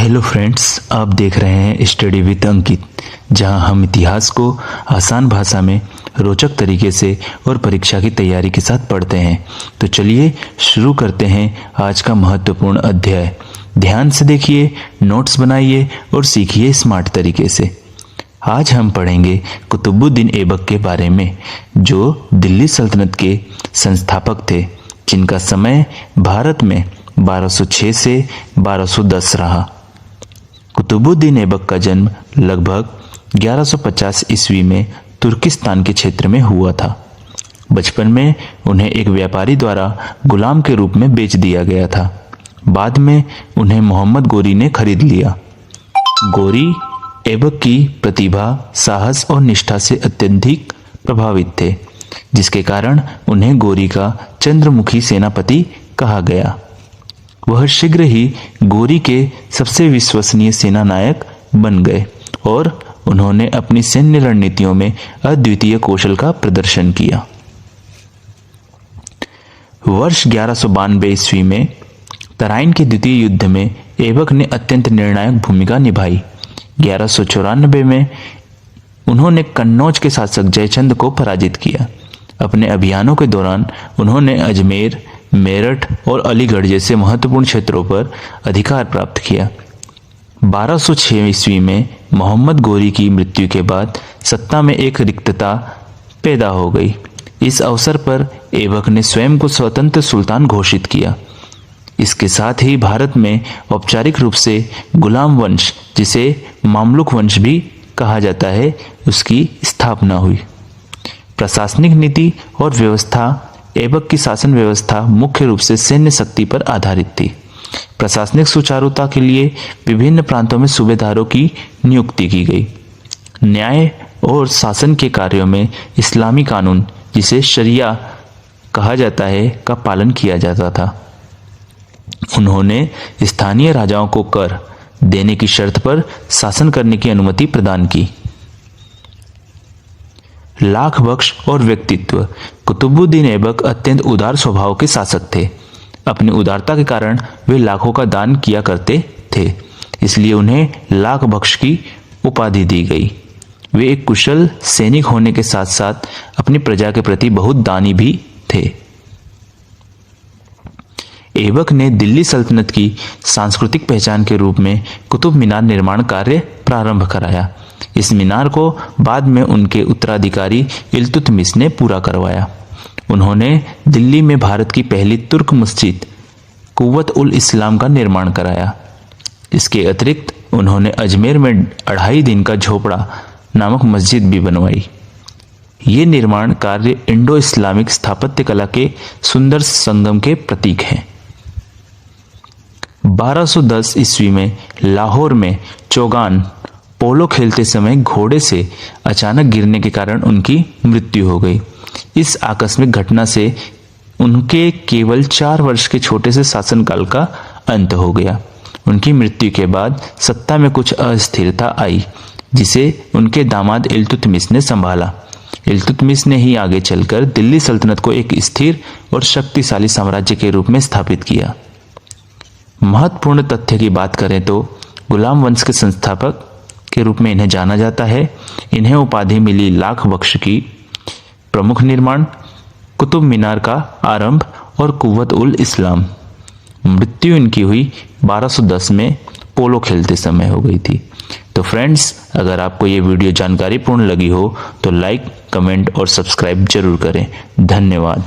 Hello friends, आप देख रहे हैं स्टडी विद अंकित, जहां हम इतिहास को आसान भाषा में रोचक तरीके से और परीक्षा की तैयारी के साथ पढ़ते हैं। तो चलिए शुरू करते हैं आज का महत्वपूर्ण अध्याय। ध्यान से देखिए, नोट्स बनाइए और सीखिए स्मार्ट तरीके से। आज हम पढ़ेंगे कुतुबुद्दीन ऐबक के बारे में, जो दिल्ली सल्तनत के संस्थापक थे, जिनका समय भारत में 1206 से 1210 रहा। कुतुबुद्दीन ऐबक का जन्म लगभग 1150 ईस्वी में तुर्किस्तान के क्षेत्र में हुआ था। बचपन में उन्हें एक व्यापारी द्वारा गुलाम के रूप में बेच दिया गया था। बाद में उन्हें मोहम्मद गोरी ने खरीद लिया। गोरी ऐबक की प्रतिभा, साहस और निष्ठा से अत्यधिक प्रभावित थे, जिसके कारण उन्हें गोरी का चंद्रमुखी सेनापति कहा गया। वह शीघ्र ही गोरी के सबसे विश्वसनीय सेना नायक बन गए और उन्होंने अपनी सैन्य रणनीतियों में अद्वितीय कौशल का प्रदर्शन किया। वर्ष 1192 ईस्वी में तराइन के द्वितीय युद्ध में ऐबक ने अत्यंत निर्णायक भूमिका निभाई। 1194 में उन्होंने कन्नौज के शासक जयचंद को पराजित किया। अपने अभियानों के दौरान उन्होंने अजमेर, मेरठ और अलीगढ़ जैसे महत्वपूर्ण क्षेत्रों पर अधिकार प्राप्त किया। 1206 ईस्वी में मोहम्मद गोरी की मृत्यु के बाद सत्ता में एक रिक्तता पैदा हो गई। इस अवसर पर ऐबक ने स्वयं को स्वतंत्र सुल्तान घोषित किया। इसके साथ ही भारत में औपचारिक रूप से गुलाम वंश, जिसे मामलुक वंश भी कहा जाता है, उसकी स्थापना हुई। प्रशासनिक नीति और व्यवस्था ऐबक की शासन व्यवस्था मुख्य रूप से सैन्य शक्ति पर आधारित थी। प्रशासनिक सुचारुता के लिए विभिन्न प्रांतों में सूबेदारों की नियुक्ति की गई। न्याय और शासन के कार्यों में इस्लामी कानून, जिसे शरिया कहा जाता है, का पालन किया जाता था। उन्होंने स्थानीय राजाओं को कर देने की शर्त पर शासन करने की अनुमति प्रदान की। लाख बख्श और व्यक्तित्व। कुतुबुद्दीन ऐबक अत्यंत उदार स्वभाव के शासक थे। अपनी उदारता के कारण वे लाखों का दान किया करते थे, इसलिए उन्हें लाख बख्श की उपाधि दी गई। वे एक कुशल सैनिक होने के साथ साथ अपनी प्रजा के प्रति बहुत दानी भी थे। ऐबक ने दिल्ली सल्तनत की सांस्कृतिक पहचान के रूप में कुतुब मीनार निर्माण कार्य प्रारंभ कराया। इस मीनार को बाद में उनके उत्तराधिकारी इल्तुतमिश ने पूरा करवाया। उन्होंने दिल्ली में भारत की पहली तुर्क मस्जिद कुव्वत उल इस्लाम का निर्माण कराया। इसके अतिरिक्त उन्होंने अजमेर में 2.5 दिन का झोपड़ा नामक मस्जिद भी बनवाई। ये निर्माण कार्य इंडो इस्लामिक स्थापत्य कला के सुंदर संगम के प्रतीक हैं। 1210 ईस्वी में लाहौर में चौगान पोलो खेलते समय घोड़े से अचानक गिरने के कारण उनकी मृत्यु हो गई। इस आकस्मिक घटना से उनके केवल 4 वर्ष के छोटे से शासनकाल का अंत हो गया। उनकी मृत्यु के बाद सत्ता में कुछ अस्थिरता आई, जिसे उनके दामाद इल्तुतमिश ने संभाला। इल्तुतमिश ने ही आगे चलकर दिल्ली सल्तनत को एक स्थिर और शक्तिशाली साम्राज्य के रूप में स्थापित किया। महत्वपूर्ण तथ्य की बात करें तो गुलाम वंश के संस्थापक के रूप में इन्हें जाना जाता है। इन्हें उपाधि मिली लाख बख्श की, प्रमुख निर्माण, कुतुब मीनार का आरंभ और कुव्वत उल इस्लाम। मृत्यु इनकी हुई 1210 में पोलो खेलते समय हो गई थी। तो फ्रेंड्स, अगर आपको ये वीडियो जानकारीपूर्ण लगी हो तो लाइक, कमेंट और सब्सक्राइब जरूर करें। धन्यवाद।